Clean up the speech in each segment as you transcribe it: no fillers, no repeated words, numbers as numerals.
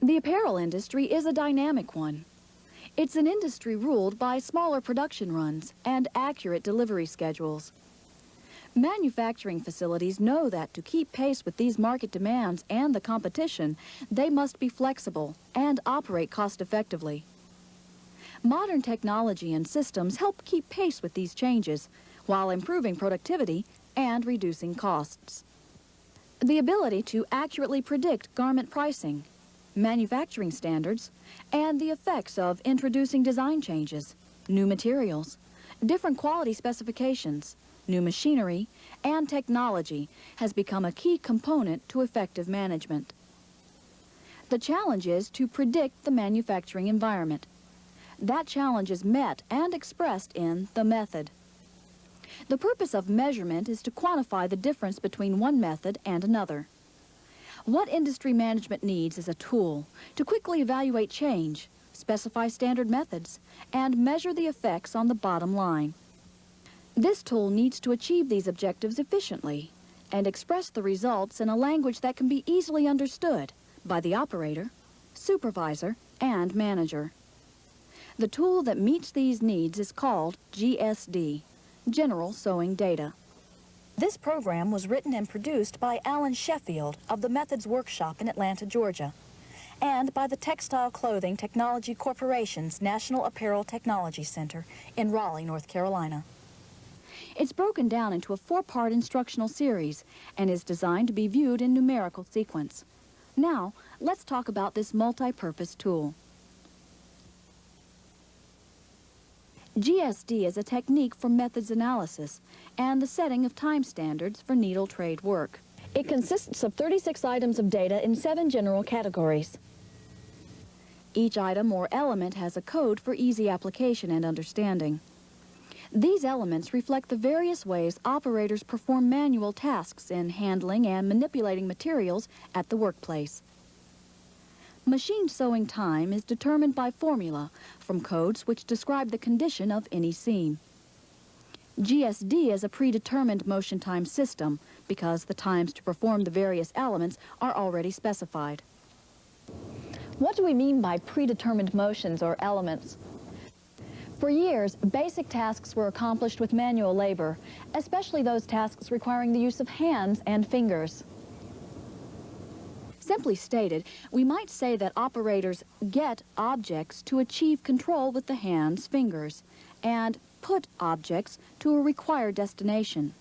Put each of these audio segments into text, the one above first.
The apparel industry is a dynamic one. It's an industry ruled by smaller production runs and accurate delivery schedules. Manufacturing facilities know that to keep pace with these market demands and the competition, they must be flexible and operate cost-effectively. Modern technology and systems help keep pace with these changes while improving productivity and reducing costs. The ability to accurately predict garment pricing, manufacturing standards, and the effects of introducing design changes, new materials, different quality specifications, new machinery, and technology has become a key component to effective management. The challenge is to predict the manufacturing environment. That challenge is met and expressed in the method. The purpose of measurement is to quantify the difference between one method and another. What industry management needs is a tool to quickly evaluate change, specify standard methods, and measure the effects on the bottom line. This tool needs to achieve these objectives efficiently and express the results in a language that can be easily understood by the operator, supervisor, and manager. The tool that meets these needs is called GSD, General Sewing Data. This program was written and produced by Alan Sheffield of the Methods Workshop in Atlanta, Georgia, and by the Textile Clothing Technology Corporation's National Apparel Technology Center in Raleigh, North Carolina. It's broken down into a 4-part instructional series and is designed to be viewed in numerical sequence. Now, let's talk about this multi-purpose tool. GSD is a technique for methods analysis and the setting of time standards for needle trade work. It consists of 36 items of data in 7 general categories. Each item or element has a code for easy application and understanding. These elements reflect the various ways operators perform manual tasks in handling and manipulating materials at the workplace. Machine sewing time is determined by formula from codes which describe the condition of any seam. GSD is a predetermined motion time system because the times to perform the various elements are already specified. What do we mean by predetermined motions or elements? For years, basic tasks were accomplished with manual labor, especially those tasks requiring the use of hands and fingers. Simply stated, we might say that operators get objects to achieve control with the hands, fingers, and put objects to a required destination.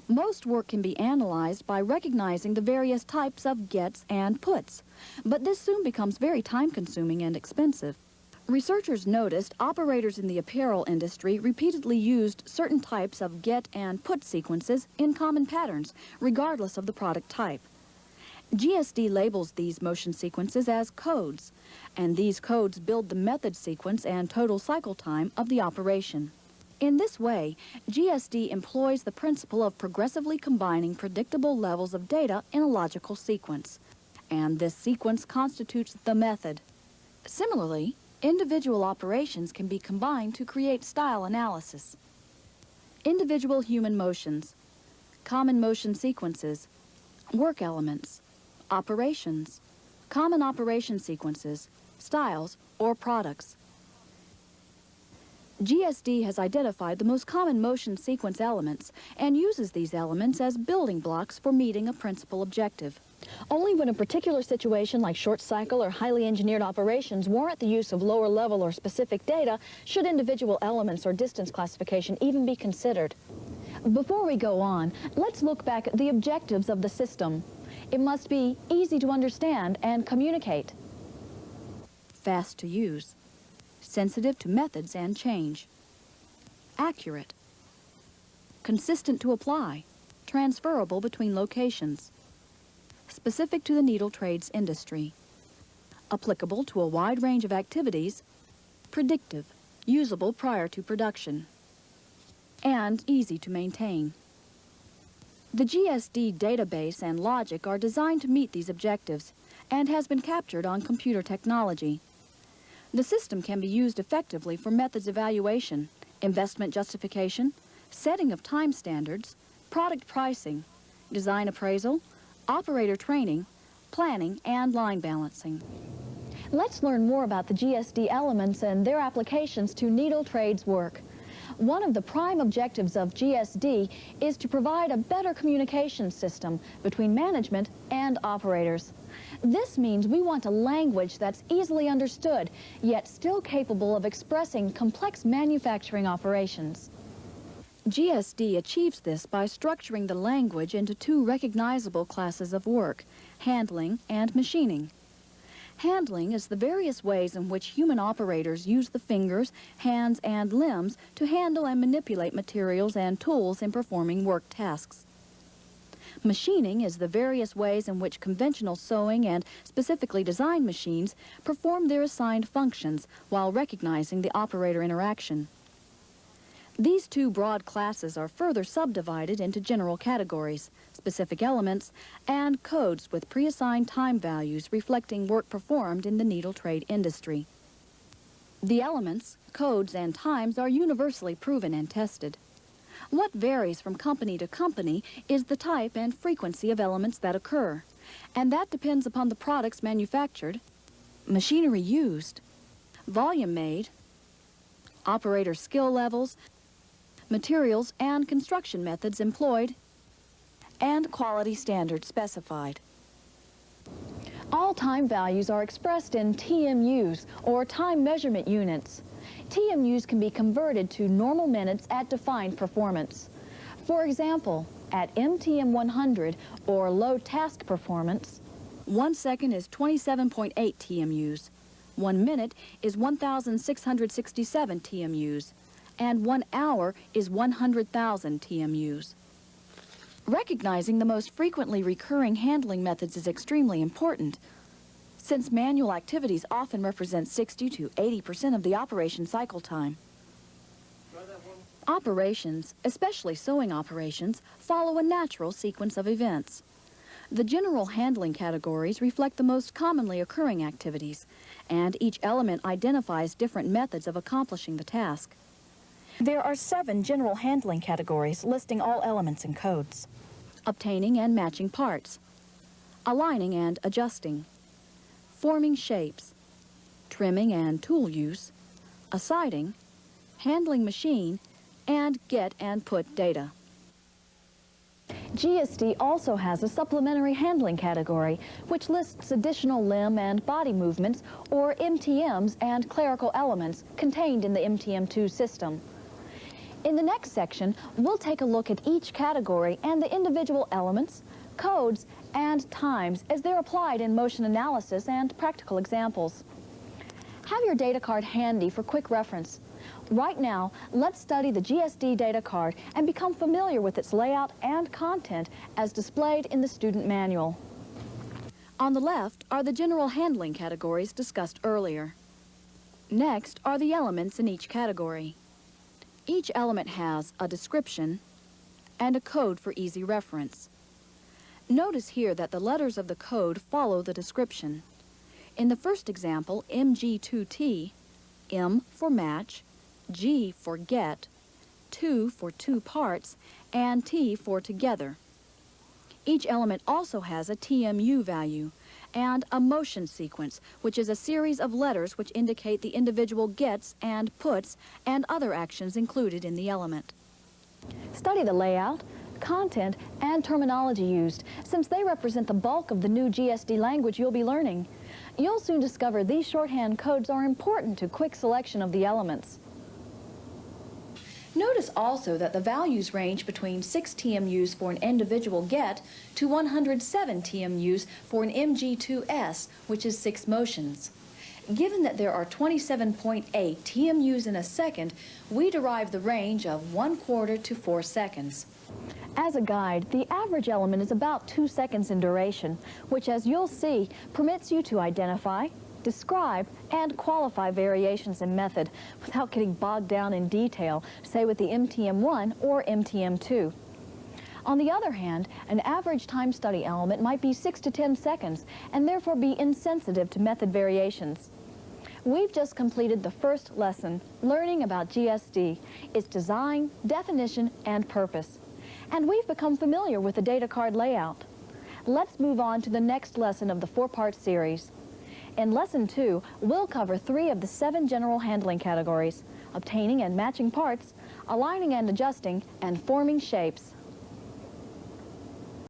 Most work can be analyzed by recognizing the various types of gets and puts, but this soon becomes very time-consuming and expensive. Researchers noticed operators in the apparel industry repeatedly used certain types of get and put sequences in common patterns, regardless of the product type. GSD labels these motion sequences as codes, and these codes build the method sequence and total cycle time of the operation. In this way, GSD employs the principle of progressively combining predictable levels of data in a logical sequence, and this sequence constitutes the method. Similarly, individual operations can be combined to create style analysis. Individual human motions, common motion sequences, work elements, operations, common operation sequences, styles, or products. GSD has identified the most common motion sequence elements and uses these elements as building blocks for meeting a principal objective. Only when a particular situation like short cycle or highly engineered operations warrant the use of lower level or specific data should individual elements or distance classification even be considered. Before we go on, let's look back at the objectives of the system. It must be easy to understand and communicate, fast to use, sensitive to methods and change, accurate, consistent to apply, transferable between locations, specific to the needle trades industry, applicable to a wide range of activities, predictive, usable prior to production, and easy to maintain. The GSD database and logic are designed to meet these objectives and has been captured on computer technology. The system can be used effectively for methods evaluation, investment justification, setting of time standards, product pricing, design appraisal, operator training, planning, and line balancing. Let's learn more about the GSD elements and their applications to needle trade's work. One of the prime objectives of GSD is to provide a better communication system between management and operators. This means we want a language that's easily understood, yet still capable of expressing complex manufacturing operations. GSD achieves this by structuring the language into two recognizable classes of work, handling and machining. Handling is the various ways in which human operators use the fingers, hands, and limbs to handle and manipulate materials and tools in performing work tasks. Machining is the various ways in which conventional sewing and specifically designed machines perform their assigned functions while recognizing the operator interaction. These two broad classes are further subdivided into general categories, specific elements, and codes with pre-assigned time values reflecting work performed in the needle trade industry. The elements, codes, and times are universally proven and tested. What varies from company to company is the type and frequency of elements that occur, and that depends upon the products manufactured, machinery used, volume made, operator skill levels, materials and construction methods employed, and quality standards specified. All time values are expressed in TMUs, or time measurement units. TMUs can be converted to normal minutes at defined performance. For example, at MTM 100, or low task performance, 1 second is 27.8 TMUs, 1 minute is 1,667 TMUs, and 1 hour is 100,000 TMUs. Recognizing the most frequently recurring handling methods is extremely important, since manual activities often represent 60 to 80% of the operation cycle time. Operations, especially sewing operations, follow a natural sequence of events. The general handling categories reflect the most commonly occurring activities, and each element identifies different methods of accomplishing the task. There are 7 general handling categories listing all elements and codes. Obtaining and matching parts, aligning and adjusting, forming shapes, trimming and tool use, assiding, handling machine, and get and put data. GSD also has a supplementary handling category, which lists additional limb and body movements, or MTMs, and clerical elements contained in the MTM2 system. In the next section, we'll take a look at each category and the individual elements, codes, and times as they're applied in motion analysis and practical examples. Have your data card handy for quick reference. Right now, let's study the GSD data card and become familiar with its layout and content as displayed in the student manual. On the left are the general handling categories discussed earlier. Next are the elements in each category. Each element has a description and a code for easy reference. Notice here that the letters of the code follow the description. In the first example, MG2T, M for match, G for get, 2 for 2 parts, and T for together. Each element also has a TMU value and a motion sequence, which is a series of letters which indicate the individual gets and puts and other actions included in the element. Study the layout, content, and terminology used, since they represent the bulk of the new GSD language you'll be learning. You'll soon discover these shorthand codes are important to quick selection of the elements. Notice also that the values range between 6 TMUs for an individual get to 107 TMUs for an MG2S, which is 6 motions. Given that there are 27.8 TMUs in a second, we derive the range of 1/4 to 4 seconds. As a guide, the average element is about 2 seconds in duration, which, as you'll see, permits you to identify, describe, and qualify variations in method without getting bogged down in detail, say with the MTM1 or MTM2. On the other hand, an average time study element might be 6 to 10 seconds and therefore be insensitive to method variations. We've just completed the first lesson, learning about GSD, its design, definition, and purpose. And we've become familiar with the data card layout. Let's move on to the next lesson of the 4-part series. In Lesson 2, we'll cover 3 of the 7 general handling categories: obtaining and matching parts, aligning and adjusting, and forming shapes.